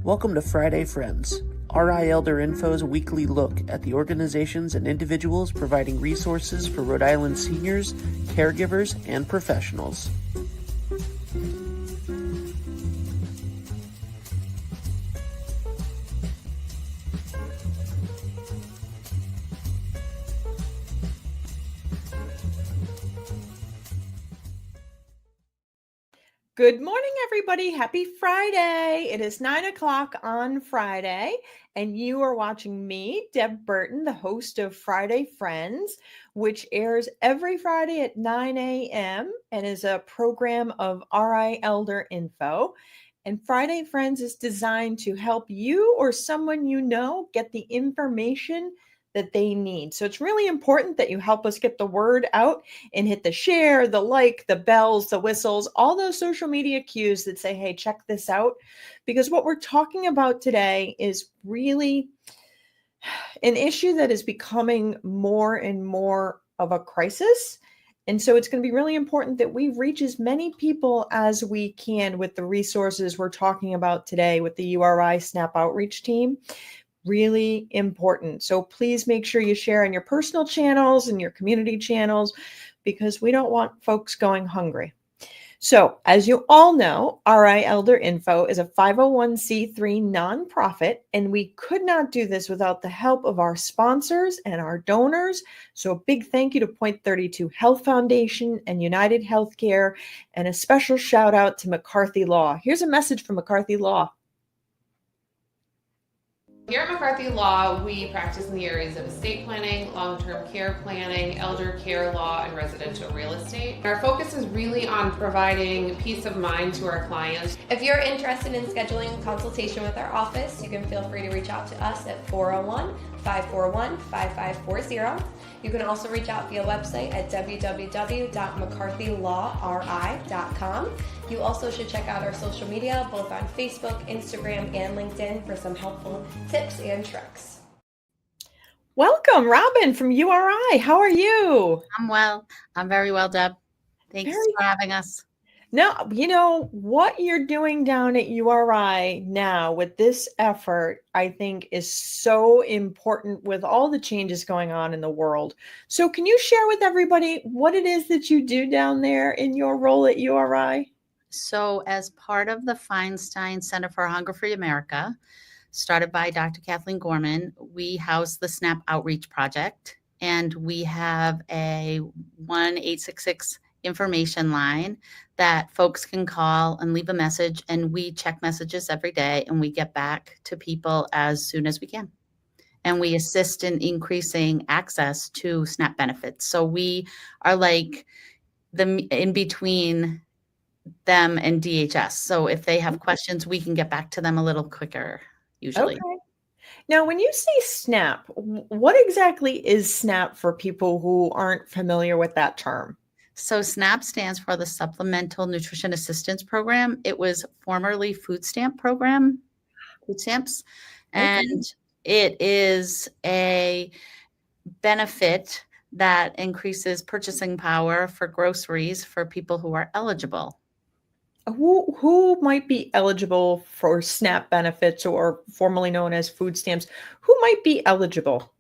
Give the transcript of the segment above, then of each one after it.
Welcome to Friday Friends, RI Elder Info's weekly look at the organizations and individuals providing resources for Rhode Island seniors, caregivers, and professionals. Good morning, everybody. Happy Friday. It is 9 o'clock on Friday, and you are watching me, Deb Burton, the host of Friday Friends, which airs every Friday at 9 a.m. and is a program of RI Elder Info. And Friday Friends is designed to help you or someone you know get the information that they need. So it's really important that you help us get the word out and hit the share, the like, the bells, the whistles, all those social media cues that say, hey, check this out. Because what we're talking about today is really an issue that is becoming more and more of a crisis. And so it's going to be really important that we reach as many people as we can with the resources we're talking about today with the URI SNAP outreach team. Really important. So please make sure you share on your personal channels and your community channels because we don't want folks going hungry. So as you all know, RI Elder Info is a 501c3 nonprofit, and we could not do this without the help of our sponsors and our donors. So a big thank you to Point 32 Health Foundation and United Healthcare, and a special shout out to McCarthy Law. Here's a message from McCarthy Law. Here at McCarthy Law, we practice in the areas of estate planning, long-term care planning, elder care law, and residential real estate. Our focus is really on providing peace of mind to our clients. If you're interested in scheduling a consultation with our office, you can feel free to reach out to us at 401-541-5540. You can also reach out via website at www.mccarthylawri.com. You also should check out our social media, both on Facebook, Instagram, and LinkedIn for some helpful tips and tricks. Welcome, Robin from URI. How are you? I'm well. I'm very well, Deb. Thanks for having us. No, you know, what you're doing down at URI now with this effort, I think is so important with all the changes going on in the world. So can you share with everybody what it is that you do down there in your role at URI? So as part of the Feinstein Center for Hunger-Free America, started by Dr. Kathleen Gorman, we house the SNAP Outreach Project, and we have a 1-866 information line that folks can call and leave a message, and we check messages every day, and we get back to people as soon as we can. And we assist in increasing access to SNAP benefits. So we are like the in between them and DHS. So if they have questions, we can get back to them a little quicker, usually. Okay. Now, when you say SNAP, what exactly is SNAP for people who aren't familiar with that term? So SNAP stands for the Supplemental Nutrition Assistance Program. It was formerly food stamps. Okay. And it is a benefit that increases purchasing power for groceries for people who are eligible. Who might be eligible for SNAP benefits, or formerly known as food stamps? Who might be eligible?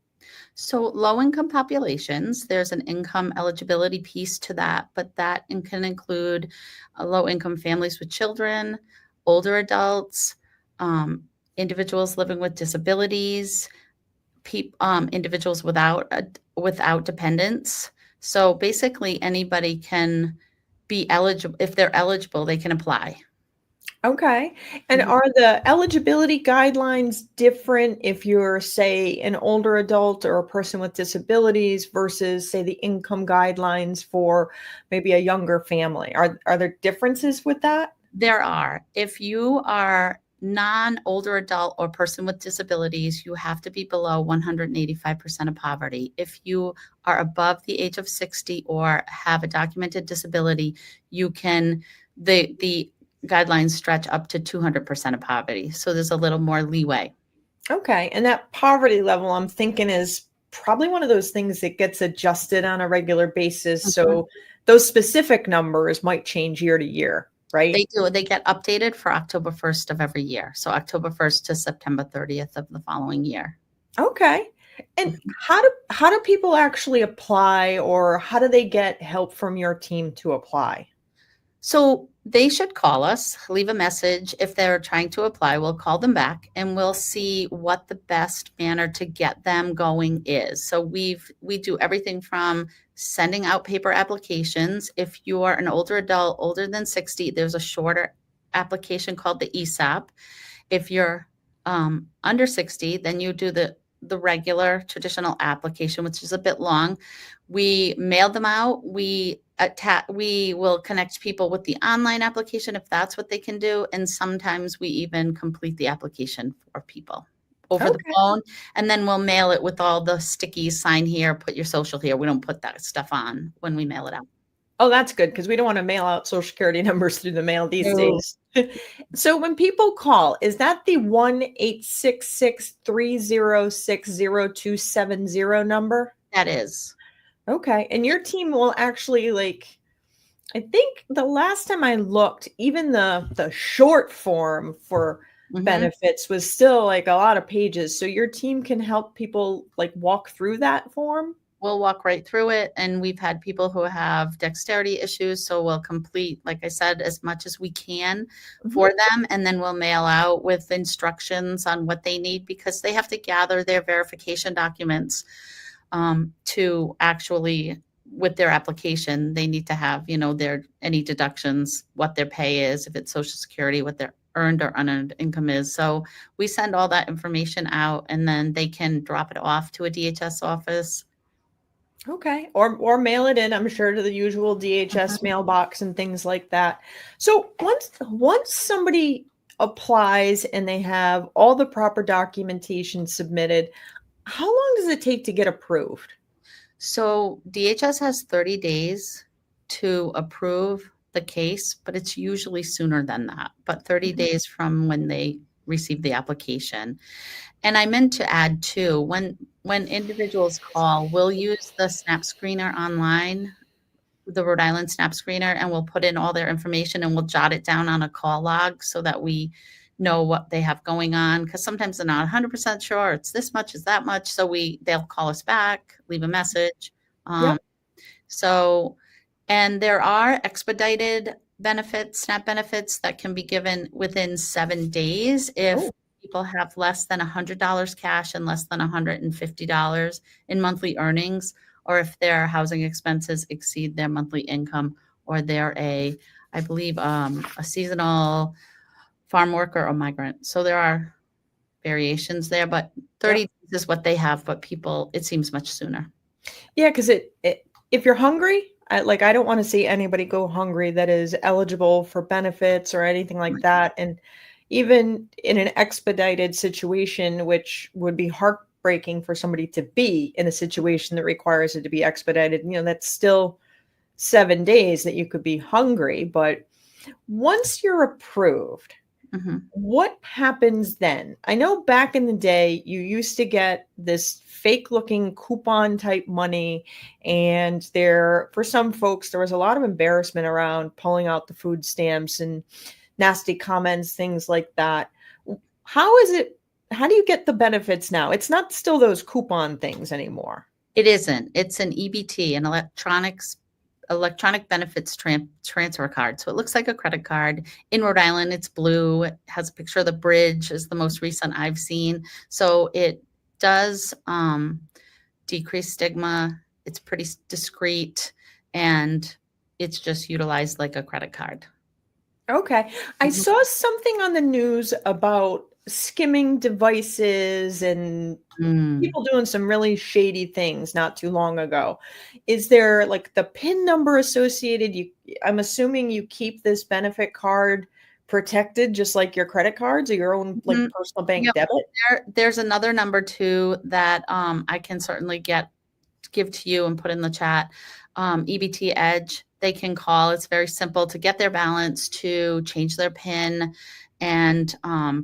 So low-income populations, there's an income eligibility piece to that, but that can include low-income families with children, older adults, individuals living with disabilities, individuals without dependents. So basically, anybody can be eligible. If they're eligible, they can apply. Okay. And are the eligibility guidelines different if you're, say, an older adult or a person with disabilities versus, say, the income guidelines for maybe a younger family? Are there differences with that? There are. If you are non-older adult or person with disabilities, you have to be below 185% of poverty. If you are above the age of 60 or have a documented disability, you can, the guidelines stretch up to 200% of poverty. So there's a little more leeway. Okay. And that poverty level, I'm thinking, is probably one of those things that gets adjusted on a regular basis. So those specific numbers might change year to year. right? They do. They get updated for October 1st of every year. So October 1st to September 30th of the following year. Okay. And how do people actually apply, or how do they get help from your team to apply? So they should call us, leave a message. If they're trying to apply, we'll call them back and we'll see what the best manner to get them going is. So we do everything from sending out paper applications. If you are an older adult, older than 60, there's a shorter application called the ESAP. If you're under 60, then you do the regular traditional application, which is a bit long. We mail them out. We will connect people with the online application if that's what they can do. And sometimes we even complete the application for people over the Okay. phone. And then we'll mail it with all the stickies, sign here, put your social here. We don't put that stuff on when we mail it out. Oh, that's good, because we don't want to mail out social security numbers through the mail these No. days. So when people call, is that the 1-866-306-0270 number? That is. Okay. And your team will actually, I think the last time I looked, even the short form for Mhm. benefits was still like a lot of pages. So your team can help people like walk through that form? We'll walk right through it. And we've had people who have dexterity issues. So we'll complete, like I said, as much as we can for them. And then we'll mail out with instructions on what they need, because they have to gather their verification documents to actually, with their application, they need to have, their any deductions, what their pay is, if it's Social Security, what their earned or unearned income is. So we send all that information out, and then they can drop it off to a DHS office. Okay. Or mail it in, I'm sure, to the usual DHS mailbox and things like that. So once somebody applies and they have all the proper documentation submitted, how long does it take to get approved? So DHS has 30 days to approve the case, but it's usually sooner than that, but 30 days from when they receive the application. And I meant to add too, when individuals call, we'll use the SNAP screener online, the Rhode Island SNAP screener, and we'll put in all their information and we'll jot it down on a call log so that we know what they have going on. Because sometimes they're not 100% sure it's this much, is that much. So they'll call us back, leave a message. So, and there are expedited benefits, SNAP benefits that can be given within 7 days if people have less than $100 cash and less than $150 in monthly earnings, or if their housing expenses exceed their monthly income, or they're I believe, a seasonal farm worker or migrant. So there are variations there, but 30 days is what they have, but people, it seems much sooner. Yeah, because if you're hungry, I don't want to see anybody go hungry that is eligible for benefits or anything like that. And even in an expedited situation, which would be heartbreaking for somebody to be in a situation that requires it to be expedited, that's still 7 days that you could be hungry. But once you're approved, what happens then? I know back in the day, you used to get this fake looking coupon type money. And for some folks, there was a lot of embarrassment around pulling out the food stamps and nasty comments, things like that. How do you get the benefits now? It's not still those coupon things anymore. It isn't. It's an EBT, an electronic benefits transfer card. So it looks like a credit card. In Rhode Island, it's blue. It has a picture of the bridge, is the most recent I've seen. So it does decrease stigma. It's pretty discreet, and it's just utilized like a credit card. Okay. I saw something on the news about skimming devices and people doing some really shady things not too long ago. Is there like the PIN number associated? I'm assuming you keep this benefit card protected just like your credit cards or your own like personal bank debit? There's another number too that I can certainly give to you and put in the chat. EBT Edge. they can call. It's very simple to get their balance, to change their PIN, and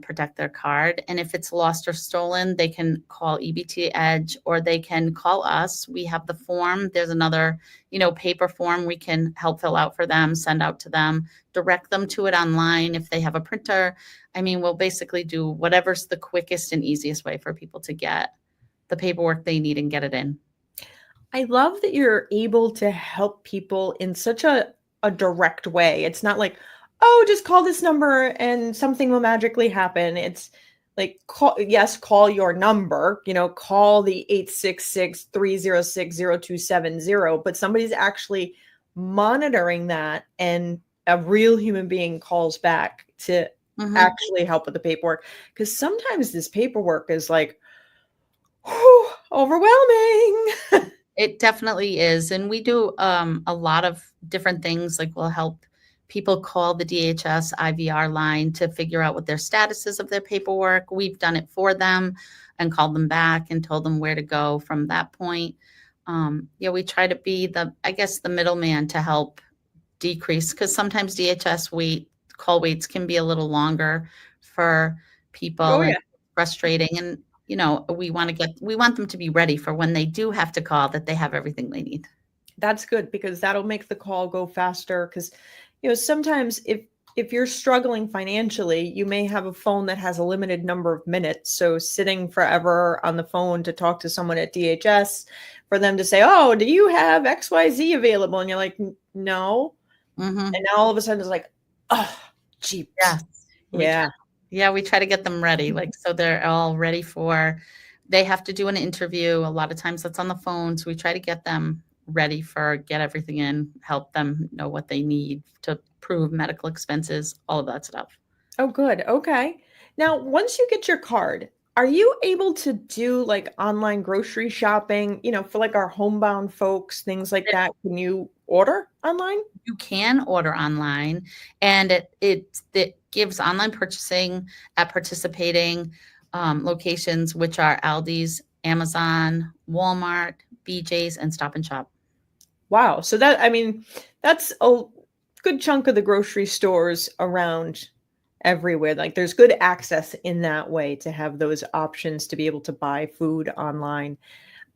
protect their card. And if it's lost or stolen, they can call EBT Edge, or they can call us. We have the form. There's another, paper form we can help fill out for them, send out to them, direct them to it online if they have a printer. I mean, we'll basically do whatever's the quickest and easiest way for people to get the paperwork they need and get it in. I love that you're able to help people in such a direct way. It's not like, oh, just call this number and something will magically happen. It's like, call your number, call the 866-306-0270, but somebody's actually monitoring that, and a real human being calls back to actually help with the paperwork. Because sometimes this paperwork is like, whew, overwhelming. It definitely is. And we do a lot of different things. Like, we'll help people call the DHS IVR line to figure out what their status is of their paperwork. We've done it for them and called them back and told them where to go from that point. We try to be the middleman to help decrease, because sometimes DHS call waits can be a little longer for people. Oh, yeah. And frustrating. And we want them to be ready for when they do have to call, that they have everything they need. That's good, because that'll make the call go faster. Because, sometimes if you're struggling financially, you may have a phone that has a limited number of minutes. So sitting forever on the phone to talk to someone at DHS for them to say, oh, do you have XYZ available? And you're like, no. And now all of a sudden it's like, oh, Jeep. Yeah. Yeah, we try to get them ready, so they're all ready they have to do an interview. A lot of times that's on the phone. So we try to get them ready get everything in, help them know what they need to prove medical expenses, all of that stuff. Oh, good. Okay. Now, once you get your card, are you able to do like online grocery shopping, for like our homebound folks, things like that? Can you order online? You can order online, and it gives online purchasing at participating locations, which are Aldi's, Amazon, Walmart, BJ's, and Stop and Shop. Wow. So that's a good chunk of the grocery stores around everywhere. Like, there's good access in that way to have those options to be able to buy food online.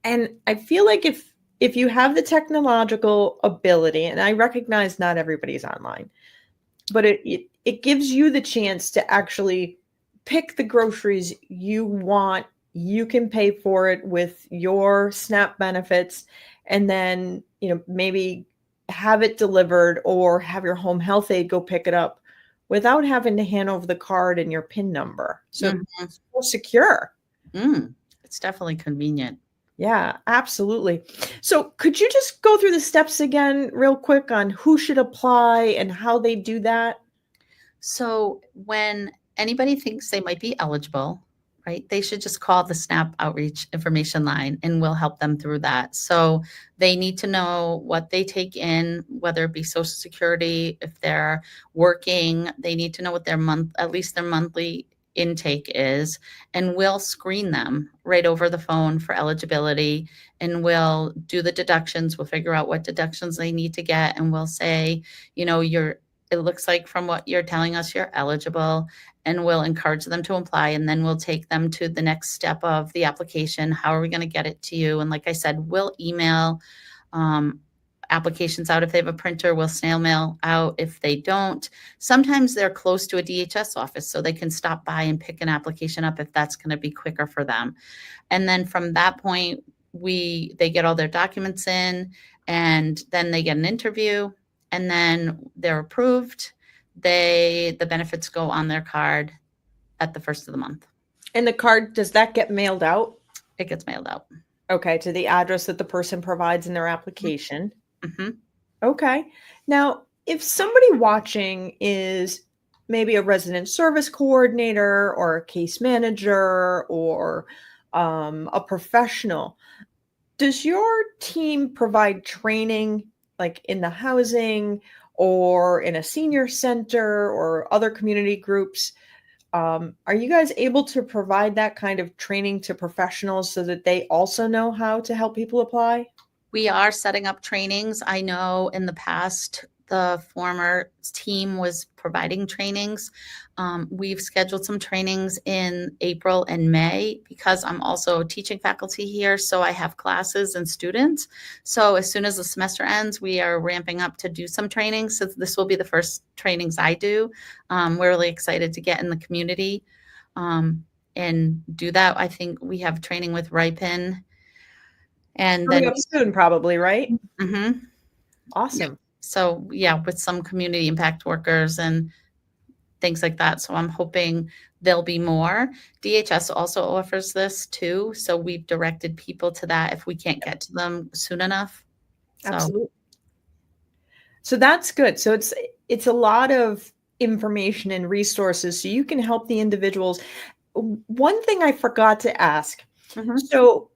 And I feel like if you have the technological ability, and I recognize not everybody's online, but it gives you the chance to actually pick the groceries you want. You can pay for it with your SNAP benefits, and then, maybe have it delivered, or have your home health aide go pick it up without having to hand over the card and your PIN number. So it's more secure. It's definitely convenient. Yeah, absolutely. So could you just go through the steps again real quick on who should apply and how they do that? So when anybody thinks they might be eligible, right, they should just call the SNAP outreach information line, and we'll help them through that. So they need to know what they take in, whether it be Social Security. If they're working, they need to know what at least their monthly intake is, and we'll screen them right over the phone for eligibility, and we'll do the deductions. We'll figure out what deductions they need to get, and we'll say, it looks like from what you're telling us, you're eligible, and we'll encourage them to apply. And then we'll take them to the next step of the application. How are we going to get it to you? And like I said, we'll email applications out if they have a printer. We'll snail mail out if they don't. Sometimes they're close to a DHS office, so they can stop by and pick an application up if that's going to be quicker for them. And then from that point, they get all their documents in, and then they get an interview, and then they're approved. The benefits go on their card at the first of the month. And the card, does that get mailed out? It gets mailed out. Okay, to the address that the person provides in their application. Mm-hmm. Okay. Now, if somebody watching is maybe a resident service coordinator or a case manager or a professional, does your team provide training like in the housing or in a senior center or other community groups? Are you guys able to provide that kind of training to professionals so that they also know how to help people apply? We are setting up trainings. I know in the past, the former team was providing trainings. We've scheduled some trainings in April and May because I'm also teaching faculty here. So I have classes and students. So as soon as the semester ends, we are ramping up to do some trainings. So this will be the first trainings I do. We're really excited to get in the community and do that. I think we have training with Ripen. And Coming then up soon, probably, right? Mhm. Awesome. So yeah, with some community impact workers and things like that. So I'm hoping there'll be more. DHS also offers this too. So we've directed people to that if we can't get to them soon enough. So Absolutely. So that's good. So it's a lot of information and resources so you can help the individuals. One thing I forgot to ask. Mhm. So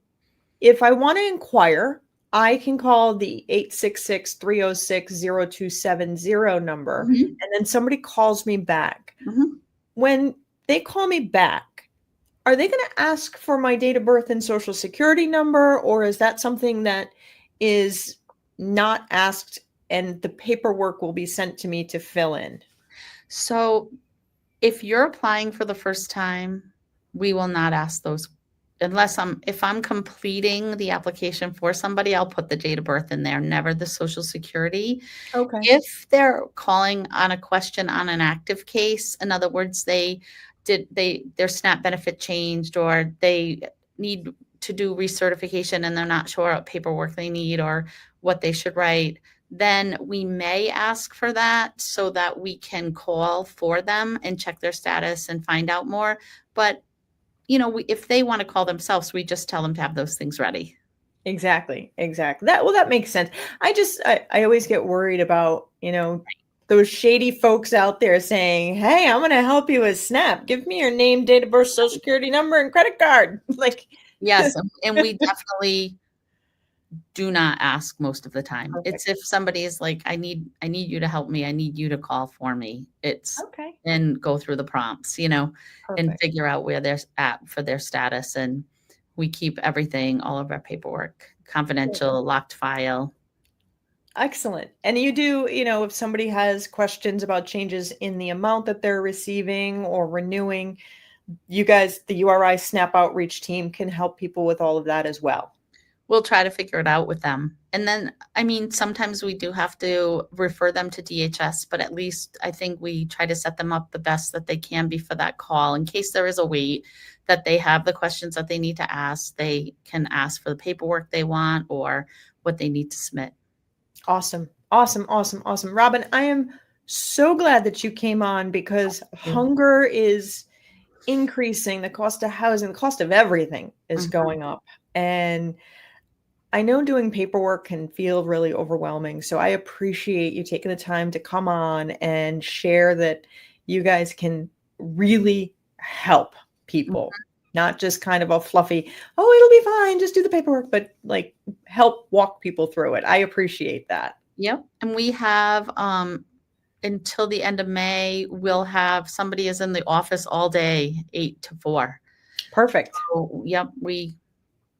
if I want to inquire, I can call the 866-306-0270 number, Mhm. and then somebody calls me back. Mhm. When they call me back, are they going to ask for my date of birth and social security number, or is that something that is not asked and the paperwork will be sent to me to fill in? So if you're applying for the first time, we will not ask those unless if I'm completing the application for somebody, I'll put the date of birth in there, never the social security. Okay. If they're calling on a question on an active case, in other words, their SNAP benefit changed or they need to do recertification and they're not sure what paperwork they need or what they should write, then we may ask for that so that we can call for them and check their status and find out more. But if they want to call themselves, we just tell them to have those things ready. Exactly. That makes sense. I always get worried about, those shady folks out there saying, "Hey, I'm going to help you with SNAP. Give me your name, date of birth, social security number, and credit card." Like, Yes, and we definitely do not ask most of the time. It's perfect. if somebody is like, I need you to help me. I need you to call for me. Okay. And go through the prompts, and Perfect. figure out where they're at for their status. And we keep everything, all of our paperwork confidential, locked file. Excellent. And you do, if somebody has questions about changes in the amount that they're receiving or renewing, you guys, the URI SNAP outreach team, can help people with all of that as well. We'll try to figure it out with them. And then, sometimes we do have to refer them to DHS, but at least I think we try to set them up the best that they can be for that call in case there is a wait, that they have the questions that they need to ask. They can ask for the paperwork they want or what they need to submit. Awesome. Awesome. Awesome. Awesome. Robin, I am so glad that you came on because hunger is increasing. The cost of housing, the cost of everything is going up. And I know doing paperwork can feel really overwhelming. So I appreciate you taking the time to come on and share that you guys can really help people, not just kind of a fluffy, "Oh, it'll be fine, just do the paperwork," but like help walk people through it. I appreciate that. Yep. And we have until the end of May, we'll have somebody is in the office all day, 8 to 4. Perfect. So, yep, we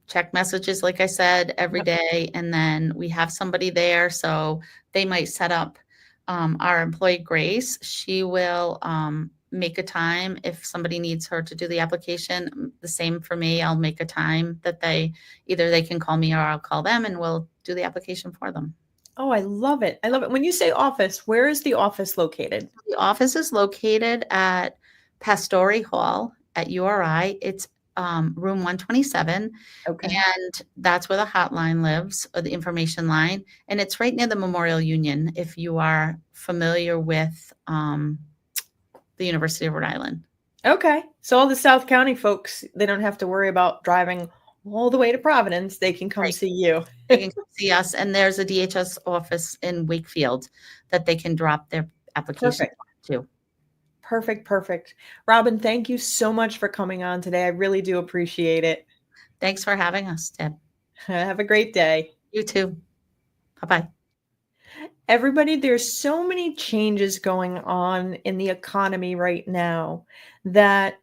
check messages, like I said, every day. And then we have somebody there. So they might set up our employee Grace. She will make a time if somebody needs her to do the application. The same for me. I'll make a time that either they can call me or I'll call them and we'll do the application for them. Oh, I love it. I love it. When you say office, where is the office located? The office is located at Pastore Hall at URI. It's room 127. Okay. And that's where the hotline lives, or the information line. And it's right near the Memorial Union, if you are familiar with the University of Rhode Island. Okay. So all the South County folks, they don't have to worry about driving all the way to Providence. They can come see you. They can come see us. And there's a DHS office in Wakefield that they can drop their application to. Perfect. Perfect. Robin, thank you so much for coming on today. I really do appreciate it. Thanks for having us, Deb. Have a great day. You too. Bye-bye. Everybody, there's so many changes going on in the economy right now that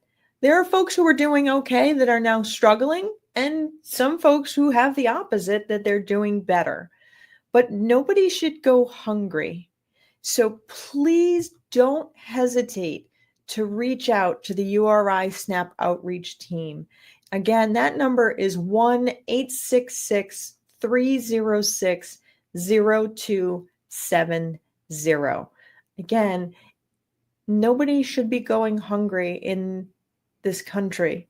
there are folks who are doing okay that are now struggling. and some folks who have the opposite, that they're doing better. But nobody should go hungry. So please don't hesitate to reach out to the URI SNAP outreach team. Again, that number is 1-866-306-0270. Again, nobody should be going hungry in this country.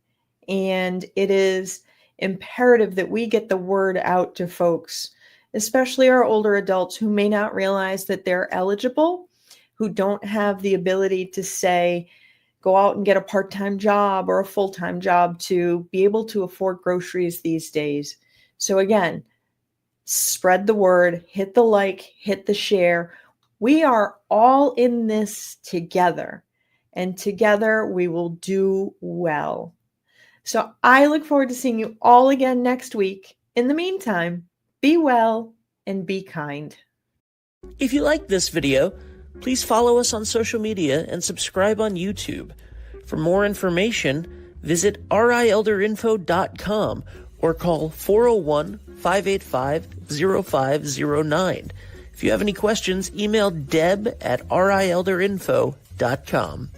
And it is imperative that we get the word out to folks, especially our older adults who may not realize that they're eligible, who don't have the ability to say, go out and get a part-time job or a full-time job to be able to afford groceries these days. So again, spread the word, hit the like, hit the share. We are all in this together, and together we will do well. So I look forward to seeing you all again next week. In the meantime, be well and be kind. If you like this video, please follow us on social media and subscribe on YouTube. For more information, visit rielderinfo.com or call 401-585-0509. If you have any questions, email deb@rielderinfo.com.